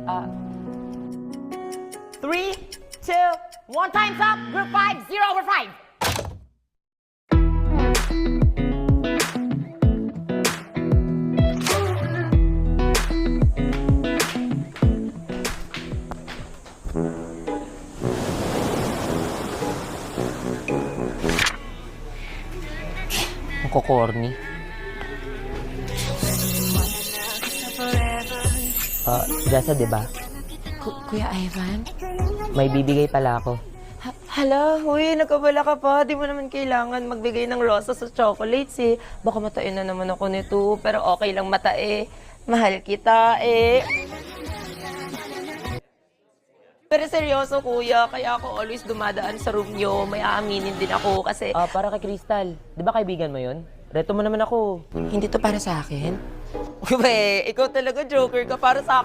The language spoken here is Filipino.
3, 2, 1, time's up! Group 5, 0/5! Ang kukorni. Jessa, di ba? Kuya Ivan? May bibigay pala ako. Hala, huy, nagkabala ka pa. Di mo naman kailangan magbigay ng rosas sa chocolates eh. Baka matain na naman ako nito, pero okay lang matae. Mahal kita eh. Pero seryoso kuya, kaya ako always dumadaan sa room nyo. May aaminin din ako kasi Para kay Crystal. Di ba kaibigan mo yun? Reto mo naman ako. hindi to para sa akin. Uwe, ikaw talaga joker ka para sa akin.